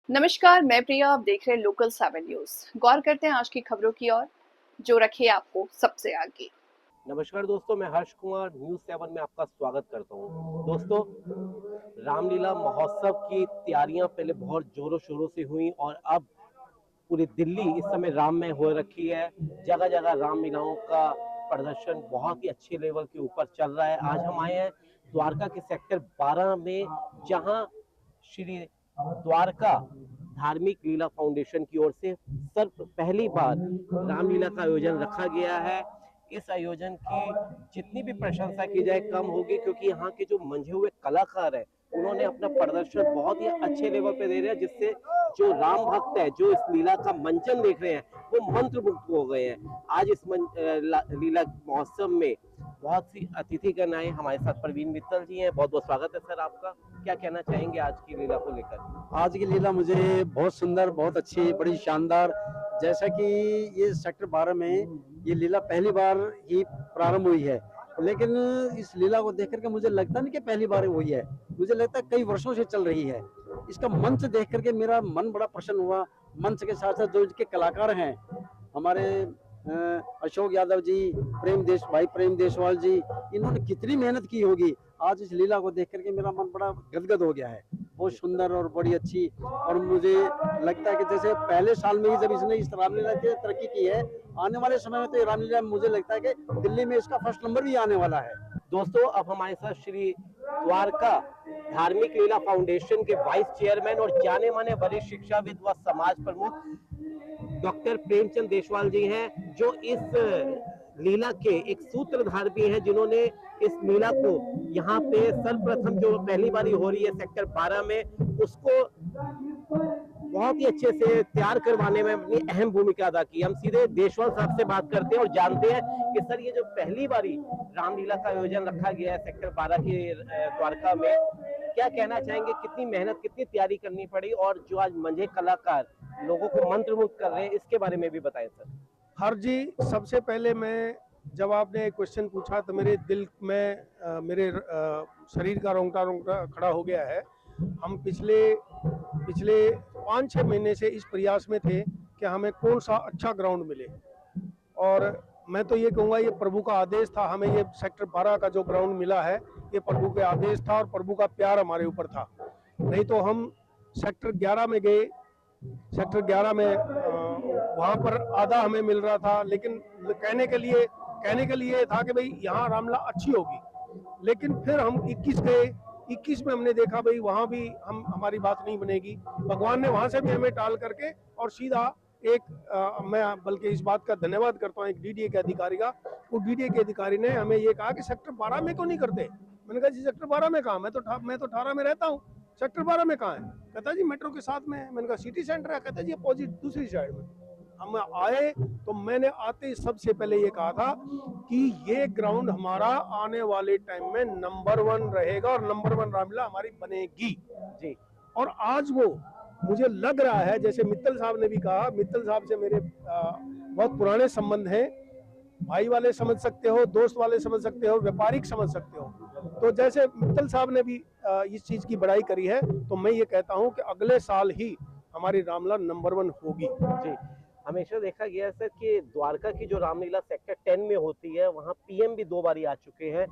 नमस्कार, मैं प्रिया। आप देख रहे हैं लोकल 7 न्यूज़। गौर करते हैं आज की खबरों की ओर, जो रखे आपको सबसे आगे। नमस्कार दोस्तों, मैं हर्ष कुमार न्यूज़ 7 में आपका स्वागत करता हूँ। दोस्तों, रामलीला महोत्सव की तैयारियां पहले बहुत जोरों शोरों से हुई और अब पूरी दिल्ली इस समय राममय हो रखी है। जगह जगह रामलीलाओं का प्रदर्शन बहुत ही अच्छे लेवल के ऊपर चल रहा है। आज हम आए हैं द्वारका के सेक्टर 12 में, जहां श्री द्वारका धार्मिक लीला फाउंडेशन की ओर से सर्व पहली बार रामलीला का आयोजन रखा गया है। इस आयोजन की जितनी भी प्रशंसा की जाए कम होगी, क्योंकि यहाँ के जो मंझे हुए कलाकार हैं उन्होंने अपना प्रदर्शन बहुत ही अच्छे लेवल पे दे रहे हैं, जिससे जो राम भक्त है, जो इस लीला का मंचन देख रहे हैं, वो मंत्रमुग्ध हो गए हैं। आज इस लीला महोत्सव में बहुत सी अतिथिगण आए। हमारे साथ प्रवीण मित्तल जी हैं। बहुत बहुत स्वागत है सर आपका। क्या कहना चाहेंगे आज की लीला को लेकर? आज की लीला मुझे बहुत सुंदर, बहुत अच्छी, बड़ी शानदार। जैसा कि ये सेक्टर 12 में ये लीला पहली बार ही प्रारंभ हुई है, लेकिन इस लीला को देख करके मुझे लगता नहीं कि पहली बार हुई है। मुझे लगता है कई वर्षों से चल रही है। इसका मंच देख करके मेरा मन बड़ा प्रसन्न हुआ। मंच के साथ साथ जो इसके कलाकार हैं, हमारे अशोक यादव जी, प्रेम देशवाल जी, इन्होंने कितनी मेहनत की होगी। आज इस लीला को देख करके मेरा मन बड़ा गदगद हो गया है। बहुत सुंदर और बड़ी अच्छी। और मुझे लगता है कि जैसे पहले साल में ही जब इसने इस रामलीला की तरक्की की है, आने वाले समय में तो ये रामलीला मुझे लगता है कि दिल्ली में इसका फर्स्ट नंबर भी आने वाला है। दोस्तों, अब हमारे साथ श्री द्वारका धार्मिक लीला फाउंडेशन के वाइस चेयरमैन और जाने माने वरिष्ठ शिक्षाविद व समाज प्रमुख डॉक्टर प्रेमचंद देशवाल जी हैं, जो इस लीला के एक सूत्रधार भी हैं, जिन्होंने इस लीला को यहाँ पे सर्वप्रथम जो पहली बारी हो रही है सेक्टर 12 में, उसको बहुत ही अच्छे से तैयार करवाने में अपनी अहम भूमिका अदा की। हम सीधे देशवाल साहब से बात करते हैं और जानते हैं कि सर, ये जो पहली बारी रामलीला का आयोजन रखा गया है सेक्टर 12 की द्वारका में, क्या कहना चाहेंगे? कितनी मेहनत, कितनी तैयारी करनी पड़ी, और जो आज मंझे कलाकार लोगों को मंत्रमुग्ध कर रहे हैं, इसके बारे में भी बताएं सर। हर जी, सबसे पहले जब आपने क्वेश्चन पूछा तो मेरे दिल में मेरे शरीर का रोंगटा रोंगटा खड़ा हो गया है। हम पिछले पिछले 5-6 महीने से इस प्रयास में थे कि हमें कौन सा अच्छा ग्राउंड मिले, और मैं तो ये कहूँगा ये प्रभु का आदेश था। हमें ये सेक्टर 12 का जो ग्राउंड मिला है, ये प्रभु का आदेश था और प्रभु का प्यार हमारे ऊपर था। नहीं तो हम सेक्टर 11 में गए। सेक्टर 11 में वहाँ पर आधा हमें मिल रहा था, लेकिन कहने के लिए था कि भाई यहाँ रामलीला अच्छी होगी। लेकिन फिर हम 21 गए। 21 में हमने देखा भाई वहाँ भी हमारी बात नहीं बनेगी। भगवान ने वहाँ से भी हमें टाल करके और सीधा मैं बल्कि इस बात का धन्यवाद करता हूँ एक डीडीए के अधिकारी का। वो डीडीए के अधिकारी ने हमें ये कहा कि सेक्टर 12 में क्यों नहीं करते। मैंने कहा जी सेक्टर 12 में कहाँ, मैं तो 18 में रहता हूँ, सेक्टर 12 में कहाँ है। कहता जी मेट्रो के साथ में है। मैंने कहा सिटी सेंटर है। कहता जी अपोजिट दूसरी साइड में। हम आए तो मैंने आते ही सबसे पहले ये कहा था कि ये ग्राउंड हमारा आने वाले टाइम में नंबर 1 रहेगा और नंबर 1 रामलीला हमारी बनेगी जी। और आज वो मुझे लग रहा है, जैसे मित्तल साहब ने भी कहा, मित्तल साहब से मेरे बहुत पुराने संबंध हैं। भाई वाले समझ सकते हो, दोस्त वाले समझ सकते हो, व्यापारिक समझ सकते हो। तो जैसे मित्तल साहब ने भी इस चीज की बड़ाई करी है, तो मैं ये कहता हूँ कि अगले साल ही हमारी रामलीला नंबर 1 होगी। जी, हमेशा देखा गया है सर कि द्वारका की जो रामलीला सेक्टर 10 में होती है, वहाँ पीएम भी 2 बारी आ चुके हैं।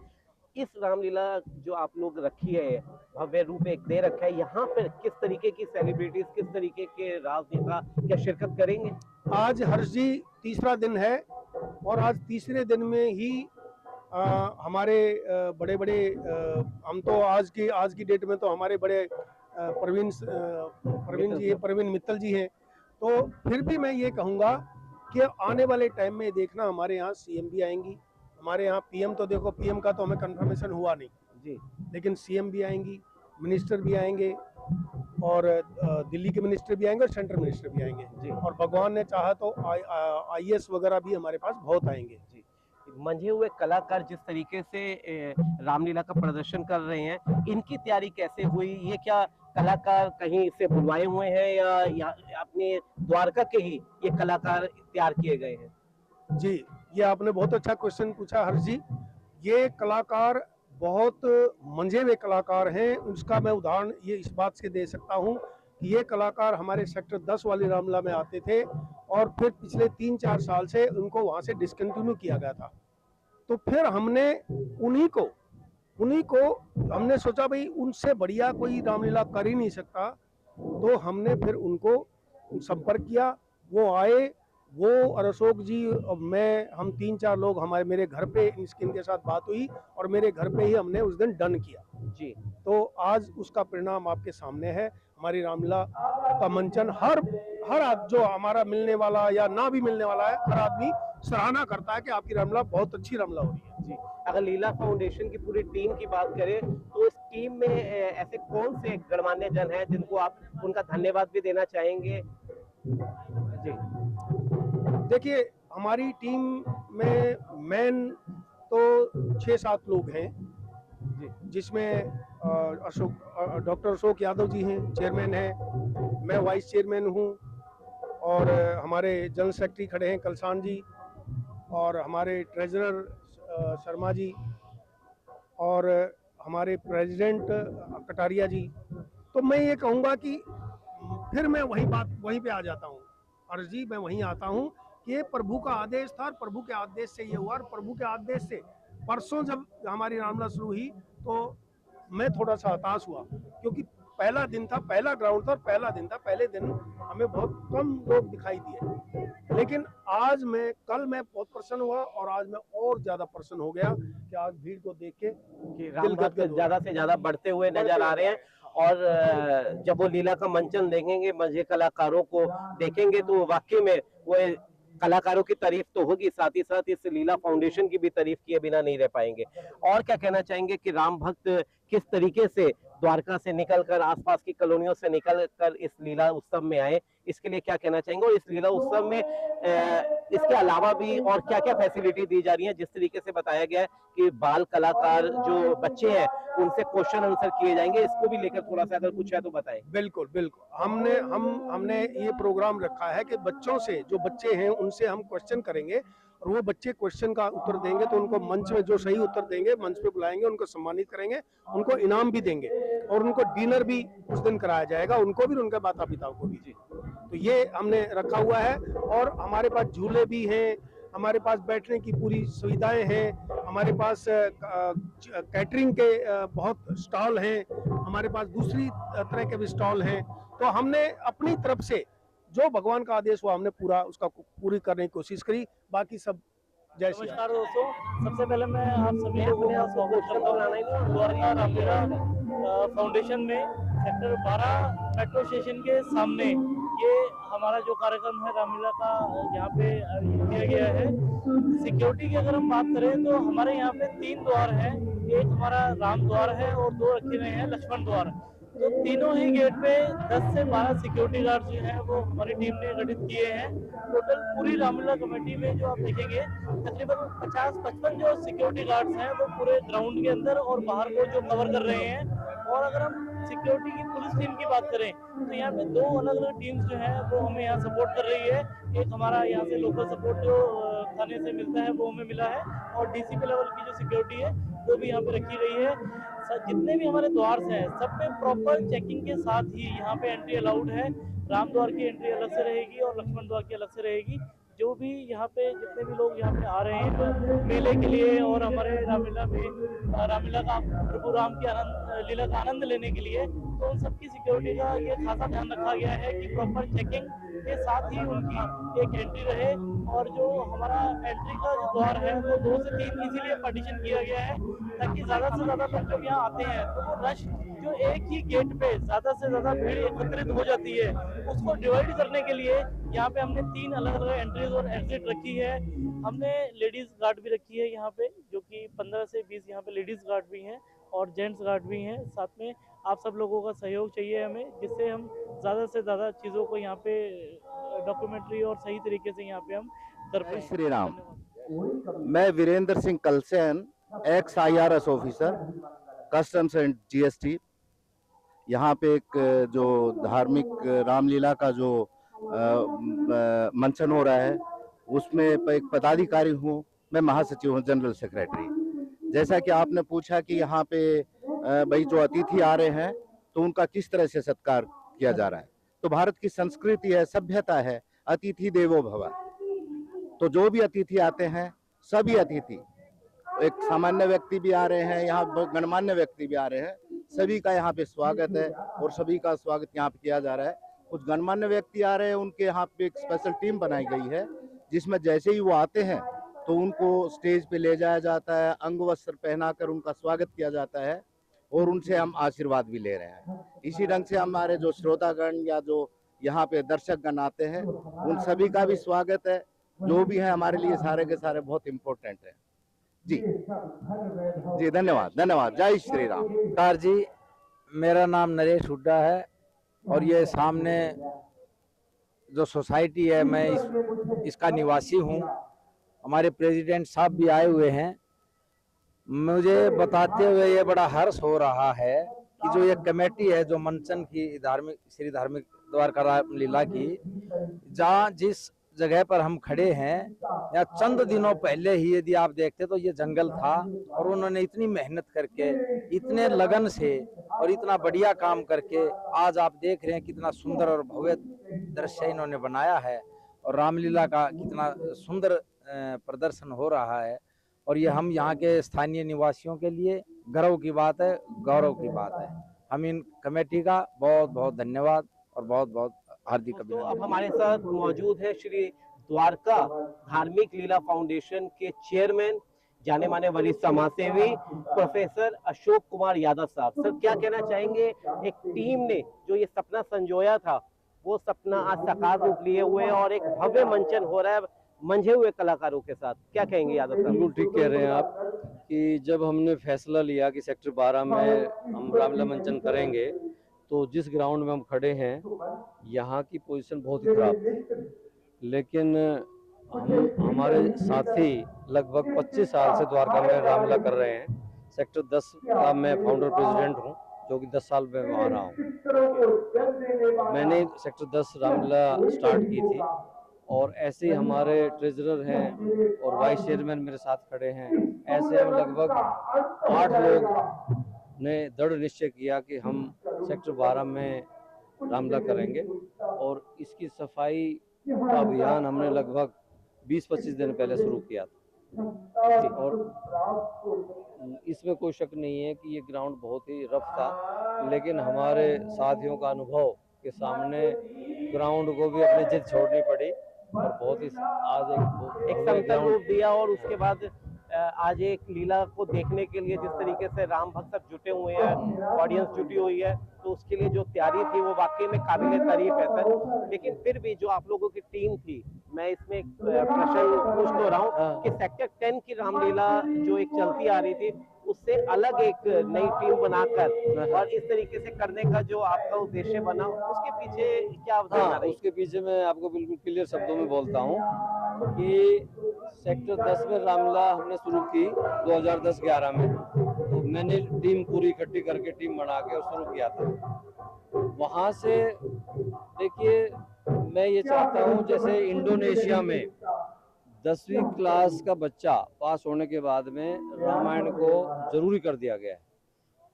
इस रामलीला जो आप लोग रखी है, भव्य रूप एक दे रखा है, यहाँ पर किस तरीके की सेलिब्रिटीज, किस तरीके के राजनेता क्या शिरकत करेंगे? आज हर्ष जी तीसरा दिन है और आज तीसरे दिन में ही हमारे बड़े बड़े हम तो आज की डेट में तो हमारे बड़े प्रवीण मित्तल जी हैं। तो फिर भी मैं ये कहूँगा कि आने वाले टाइम में देखना, हमारे यहाँ सीएम भी आएंगी। हमारे यहाँ पीएम तो देखो, पीएम का तो हमें कंफर्मेशन हुआ नहीं जी, लेकिन सीएम भी आएंगी, मिनिस्टर भी आएंगे और दिल्ली के मिनिस्टर भी आएंगे और सेंट्रल मिनिस्टर भी आएंगे जी। और भगवान ने चाहा तो आईएएस वगैरह भी हमारे पास बहुत आएंगे। जी, मंझे हुए कलाकार जिस तरीके से रामलीला का प्रदर्शन कर रहे हैं, इनकी तैयारी कैसे हुई? ये क्या कलाकार कहीं से बुलवाए हुए हैं या अपने द्वारका के ही ये कलाकार तैयार किए गए हैं? जी, ये आपने बहुत अच्छा क्वेश्चन पूछा हर्ष जी। ये कलाकार बहुत मंझे हुए कलाकार हैं। उसका मैं उदाहरण ये इस बात से दे सकता हूँ कि ये कलाकार हमारे सेक्टर 10 वाली रामलीला में आते थे और फिर पिछले 3-4 साल से उनको वहाँ से डिसकंटिन्यू किया गया था। तो फिर हमने उन्हीं को हमने सोचा भाई उनसे बढ़िया कोई रामलीला कर ही नहीं सकता, तो हमने फिर उनको संपर्क किया। वो आए, वो और अशोक जी और मैं, हम 3-4 लोग मेरे घर पे इनके साथ बात हुई और मेरे घर पे ही हमने उस दिन डन किया जी। तो आज उसका परिणाम आपके सामने है। हमारी रामलीला का मंचन हर जो हमारा मिलने वाला या ना भी मिलने वाला है, हर आदमी सराहना करता है कि आपकी रामलीला बहुत अच्छी रामलीला हो रही है। जी, अगर लीला फाउंडेशन की पूरी टीम की बात करें तो इस टीम में ऐसे कौन से गणमान्य जन हैं जिनको आप उनका धन्यवाद भी देना चाहेंगे? जी, देखिए, हमारी टीम में मेन तो 6-7 लोग हैं, जिसमें डॉक्टर अशोक यादव जी हैं, चेयरमैन हैं, मैं वाइस चेयरमैन हूं, और हमारे जनरल सेक्रेटरी खड़े हैं कलसान जी, और हमारे ट्रेजरर शर्मा जी, और हमारे प्रेसिडेंट कटारिया जी। तो मैं ये कहूँगा कि फिर मैं वहीं पे आ जाता हूँ, अर्ज जी, मैं वहीं आता हूँ कि ये प्रभु का आदेश था और प्रभु के आदेश से ये हुआ। और प्रभु के आदेश से परसों जब हमारी रामलीला शुरू हुई तो मैं थोड़ा सा हताश हुआ, क्योंकि पहला दिन था, पहला ग्राउंड था और पहला दिन था। पहले दिन हमें बहुत कम लोग दिखाई दिए, लेकिन कल मैं बहुत प्रसन्न हुआ और आज मैं और ज्यादा प्रसन्न हो गया कि आज भीड़ को देख के कि राम भक्त ज्यादा से ज्यादा बढ़ते हुए नजर आ रहे हैं। और जब वो लीला का मंचन देखेंगे, मजे कलाकारों को देखेंगे, तो वाकई में वो कलाकारों की तारीफ तो होगी, साथ ही साथ इस लीला फाउंडेशन की भी तारीफ किए बिना नहीं रह पाएंगे। और क्या कहना चाहेंगे कि राम भक्त किस तरीके से द्वारका से निकलकर, आसपास की कॉलोनियों से निकलकर इस लीला उत्सव में आए, इसके लिए क्या कहना चाहेंगे? और इस लीला उत्सव में इसके अलावा भी और क्या क्या फैसिलिटी दी जा रही है? जिस तरीके से बताया गया है कि बाल कलाकार जो बच्चे हैं उनसे क्वेश्चन आंसर किए जाएंगे, इसको भी लेकर थोड़ा सा अगर कुछ है तो बताएं। बिल्कुल हमने ये प्रोग्राम रखा है कि बच्चों से, जो बच्चे हैं उनसे हम क्वेश्चन करेंगे और वो बच्चे क्वेश्चन का उत्तर देंगे तो उनको मंच में, जो सही उत्तर देंगे मंच पे बुलाएंगे, उनको सम्मानित करेंगे, उनको इनाम भी देंगे और उनको डिनर भी उस दिन कराया जाएगा, उनको भी, उनके माता पिता को भी। तो ये हमने रखा हुआ है। और हमारे पास झूले भी हैं, हमारे पास बैठने की पूरी सुविधाएं हैं, हमारे पास कैटरिंग के बहुत स्टॉल हैं, हमारे पास दूसरी तरह के भी स्टॉल हैं। तो हमने अपनी तरफ से जो भगवान का आदेश हुआ हमने पूरी करने की कोशिश करी। बाकी सब जय श्री राम। नमस्कार दोस्तों, सबसे पहले मैं आप सभी लोगों का स्वागत करता हूँ द्वारका रामलीला फाउंडेशन में सेक्टर 12 मेट्रो स्टेशन के सामने। ये हमारा जो कार्यक्रम है रामलीला का यहाँ पे किया गया है। सिक्योरिटी की अगर हम बात करें तो हमारे यहाँ पे 3 द्वार हैं, एक हमारा राम द्वार है और 2 रखे हुए हैं लक्ष्मण द्वार। तो तीनों ही गेट पे 10 से 12 सिक्योरिटी गार्ड जो हैं वो हमारी टीम ने गठित किए हैं। टोटल पूरी रामलीला कमेटी में जो आप देखेंगे तकरीबन 50-55 जो सिक्योरिटी गार्ड्स हैं वो पूरे ग्राउंड के अंदर और बाहर को जो कवर कर रहे हैं। और अगर हम सिक्योरिटी की पुलिस टीम की बात करें तो यहाँ पे 2 अलग अलग टीम्स जो हैं वो हमें यहाँ सपोर्ट कर रही है। एक हमारा यहाँ से लोकल सपोर्ट जो थाने से मिलता है वो हमें मिला है, और डीसीपी लेवल की जो सिक्योरिटी है वो भी यहाँ पे रखी गई है। जितने भी हमारे द्वार हैं सब पे प्रॉपर चेकिंग के साथ ही यहाँ पे एंट्री अलाउड है। राम द्वार की एंट्री अलग से रहेगी और लक्ष्मण द्वार की अलग से रहेगी। जो भी यहाँ पे जितने भी लोग यहाँ पे आ रहे हैं तो मेले के लिए और हमारे रामलीला का प्रभु राम की लीला का आनंद लेने के लिए, तो उन सबकी सिक्योरिटी का ये खासा ध्यान रखा गया है कि प्रॉपर चेकिंग के साथ ही उनकी एक एंट्री रहे। और जो हमारा एंट्री का जो द्वार है वो 2 से 3 इसीलिए पार्टीशन किया गया है ताकि ज्यादा से ज्यादा लोग जब यहाँ आते हैं तो वो रश जो एक ही गेट पे ज्यादा से ज्यादा भीड़ एकत्रित हो जाती है, उसको डिवाइड करने के लिए यहाँ पे हमने 3 अलग अलग एंट्रीज और एग्जिट रखी है। हमने लेडीज गार्ड भी रखी है यहाँ पे, जो कि 15 से 20 यहाँ पे लेडीज गार्ड भी हैं और जेंट्स गार्ड भी हैं। साथ में आप सब लोगों का सहयोग चाहिए हमें, जिससे हम ज़्यादा से ज़्यादा चीज़ों को यहाँ पे डॉक्यूमेंट्री और सही तरीके से यहाँ पे हम कर पाएं। श्री राम। मैं Virendra Singh Kalsen, ex IRS officer, customs and GST। यहाँ पे एक जो धार्मिक रामलीला का जो मंचन हो रहा है उसमें एक पदाधिकारी हूँ, मैं महासचिव हूँ, जनरल सेक्रेटरी। जैसा कि आपने पूछा कि यहाँ पे भाई जो अतिथि आ रहे हैं तो उनका किस तरह से सत्कार किया जा रहा है। तो भारत की संस्कृति है, सभ्यता है, अतिथि देवो भव। तो जो भी अतिथि आते हैं, सभी अतिथि, एक सामान्य व्यक्ति भी आ रहे हैं, यहाँ गणमान्य व्यक्ति भी आ रहे हैं, सभी का यहाँ पे स्वागत है और सभी का स्वागत यहाँ पे किया जा रहा है। कुछ गणमान्य व्यक्ति आ रहे हैं, उनके यहाँ पे एक स्पेशल टीम बनाई गई है, जिसमें जैसे ही वो आते हैं तो उनको स्टेज पे ले जाया जाता है, अंग वस्त्र पहनाकर उनका स्वागत किया जाता है और उनसे हम आशीर्वाद भी ले रहे हैं। इसी ढंग से हमारे जो श्रोतागण या जो यहाँ पे दर्शकगण आते हैं, उन सभी का भी स्वागत है। जो भी है हमारे लिए सारे के सारे बहुत इम्पोर्टेंट है। जी जी, धन्यवाद धन्यवाद। जय श्री राम। नमस्कार जी, मेरा नाम नरेश हुड्डा है और ये सामने जो सोसाइटी है, मैं इसका निवासी हूँ। हमारे प्रेसिडेंट साहब भी आए हुए हैं। मुझे बताते हुए ये बड़ा हर्ष हो रहा है कि जो ये कमेटी है, जो मंचन की श्री धार्मिक द्वारका रामलीला की, जहाँ जिस जगह पर हम खड़े हैं, या चंद दिनों पहले ही यदि आप देखते तो ये जंगल था और उन्होंने इतनी मेहनत करके, इतने लगन से और इतना बढ़िया काम करके आज आप देख रहे हैं कितना सुंदर और भव्य दृश्य इन्होंने बनाया है और रामलीला का कितना सुंदर प्रदर्शन हो रहा है। और ये हम यहाँ के स्थानीय निवासियों के लिए गर्व की बात है, गौरव की बात है। हम इन कमेटी का बहुत बहुत धन्यवाद और बहुत बहुत हार्दिक तो अभिनंदन। अब हमारे साथ मौजूद है श्री द्वारका धार्मिक लीला फाउंडेशन के चेयरमैन, जाने माने वरिष्ठ समाजसेवी प्रोफेसर अशोक कुमार यादव साहब। सर, क्या कहना चाहेंगे, एक टीम ने जो ये सपना संजोया था, वो सपना आज साकार रूप लिए हुए और एक भव्य मंचन हो रहा है मंझे हुए कलाकारों के साथ, क्या कहेंगे यादव साहब? बिल्कुल ठीक कह रहे हैं आप कि जब हमने फैसला लिया कि सेक्टर 12 में हम रामलीला मंचन करेंगे, तो जिस ग्राउंड में हम खड़े हैं यहाँ की पोजीशन बहुत ही खराब थी, लेकिन हमारे साथी लगभग 25 साल से द्वारका में रामलीला कर रहे हैं। सेक्टर 10 का मैं फाउंडर प्रेसिडेंट हूँ, जो कि 10 साल में वहाँ रहा हूँ। मैंने सेक्टर 10 रामलीला स्टार्ट की थी और ऐसे ही हमारे ट्रेजरर हैं और वाइस चेयरमैन मेरे साथ खड़े हैं। ऐसे हम लगभग 8 लोग ने दृढ़ निश्चय किया कि हम सेक्टर 12 में रामलीला करेंगे और इसकी सफाई का अभियान हमने लगभग 20-25 दिन पहले शुरू किया था। और इसमें कोई शक नहीं है कि ये ग्राउंड बहुत ही रफ था, लेकिन हमारे साथियों का अनुभव के सामने ग्राउंड को भी अपनी जिद छोड़नी पड़ी और बहुत ही आज एक समतल रूप दिया। और उसके बाद आज एक लीला को देखने के लिए जिस तरीके से राम भक्त सब जुटे हुए हैं, ऑडियंस जुटी हुई है, तो उसके लिए जो तैयारी थी वो वाकई में काबिले तारीफ है सर। लेकिन फिर भी जो आप लोगों की टीम थी, मैं इसमें एक प्रश्न पूछ तो रहा हूँ कि सेक्टर 10 की रामलीला जो एक चलती आ रही थी, उससे अलग एक नई टीम बनाकर और इस तरीके से करने का जो आपका उद्देश्य बना, उसके पीछे क्या अवधारणा रही? उसके पीछे मैं आपको बिल्कुल क्लियर शब्दों में बोलता हूँ कि सेक्टर 10 में रामलीला हमने शुरू की 2010-11 में। तो मैंने टीम पूरी इकट्ठी करके टीम बना के और शुरू किया था। वहाँ से देखिए, मैं ये चाहता हूँ जैसे इंडोनेशिया में 10वीं क्लास का बच्चा पास होने के बाद में रामायण को जरूरी कर दिया गया है,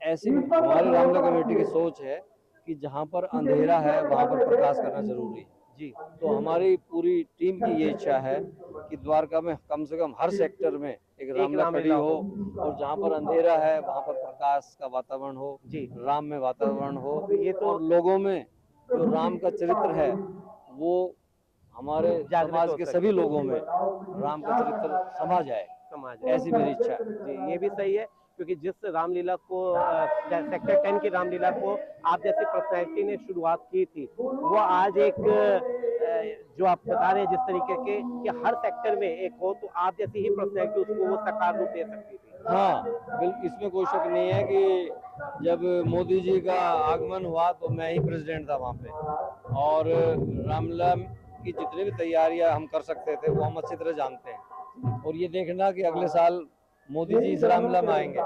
ऐसी हमारी रामलीला कमेटी की सोच है कि जहाँ पर अंधेरा है वहाँ पर प्रकाश करना जरूरी है जी। तो हमारी पूरी टीम की ये इच्छा है कि द्वारका में कम से कम हर सेक्टर में एक रामलीला खड़ी हो और जहाँ पर अंधेरा है वहाँ पर प्रकाश का वातावरण हो जी, राम में वातावरण हो। ये तो लोगों में जो राम का चरित्र है वो हमारे समाज के सभी लोगों में राम का चरित्र समा जाए, ऐसी मेरी इच्छा है जी। ये भी सही है, क्योंकि जिस रामलीला को सेक्टर 10 की रामलीला को आप जैसी पर्सनैलिटी ने शुरुआत की थी, वो आज एक जो आप बता रहे हैं जिस तरीके के कि हर सेक्टर में एक हो, तो आप जैसी ही पर्सनैलिटी उसको वो साकार रूप दे सकती थी। हाँ बिल्कुल, इसमें कोई शक नहीं है कि जब मोदी जी का आगमन हुआ तो मैं ही प्रेसिडेंट था वहाँ पे, और रामलीला की जितनी भी तैयारियां हम कर सकते थे वो हम अच्छी तरह जानते हैं। और ये देखना कि अगले साल मोदी जी इस रामलीला में आएंगे।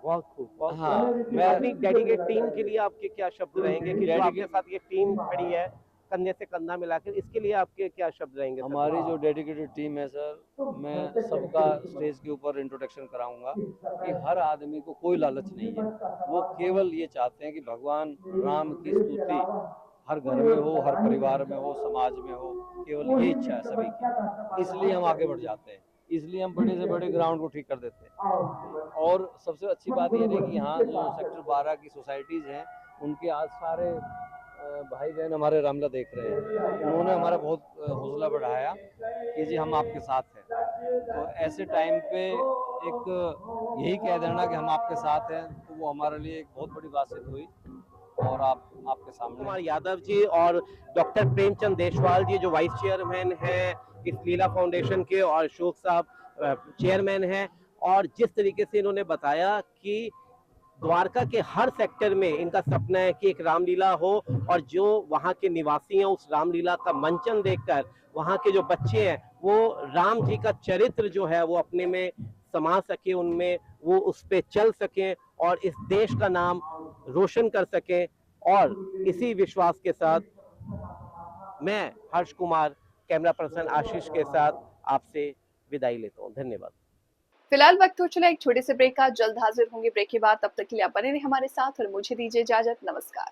बहुत खूब। हाँ, मैं अपनी डेडिकेट टीम के लिए आपके क्या शब्द रहेंगे कि जो आपके साथ ये टीम खड़ी है कंधे से कंधा मिलाकर, इसके लिए आपके क्या शब्द रहेंगे? हमारी जो डेडिकेटेड टीम है सर, मैं सबका स्टेज के ऊपर इंट्रोडक्शन कराऊंगा कि हर आदमी को कोई लालच नहीं है, वो केवल ये चाहते हैं कि भगवान राम की स्तुति हर घर में हो, हर परिवार में हो, समाज में हो, केवल ये इच्छा है सभी की। इसलिए हम आगे बढ़ जाते हैं, इसलिए हम बड़े से बड़े ग्राउंड को ठीक कर देते हैं। और सबसे अच्छी बात यह है कि यहाँ जो सेक्टर 12 की सोसाइटीज़ हैं, उनके आज सारे भाई बहन हमारे रामलीला देख रहे हैं। उन्होंने हमारा बहुत हौसला बढ़ाया कि जी हम आपके साथ हैं। तो ऐसे टाइम पे एक यही कह देना कि हम आपके साथ हैं, तो वो हमारे लिए एक बहुत बड़ी बात सिद्ध हुई। और आपके सामने कुमार यादव जी और डॉक्टर प्रेमचंद देशवाल जी जो वाइस चेयरमैन हैं इस लीला फाउंडेशन के, और अशोक साहब चेयरमैन हैं, और जिस तरीके से इन्होंने बताया कि द्वारका के हर सेक्टर में इनका सपना है कि एक रामलीला हो, और जो वहाँ के निवासी हैं उस रामलीला का मंचन देखकर वहाँ के जो बच्चे हैं वो राम जी का चरित्र जो है वो अपने में समा सके, उनमें वो उस पे चल सकें और इस देश का नाम रोशन कर सकें। और इसी विश्वास के साथ मैं हर्ष कुमार कैमरा पर्सन आशीष के साथ आपसे विदाई लेता हूँ। धन्यवाद। फिलहाल वक्त हो चला एक छोटे से ब्रेक का, जल्द हाजिर होंगे ब्रेक के बाद। तब तक के लिए आप बने रहिए हमारे साथ और मुझे दीजिए इजाजत। नमस्कार।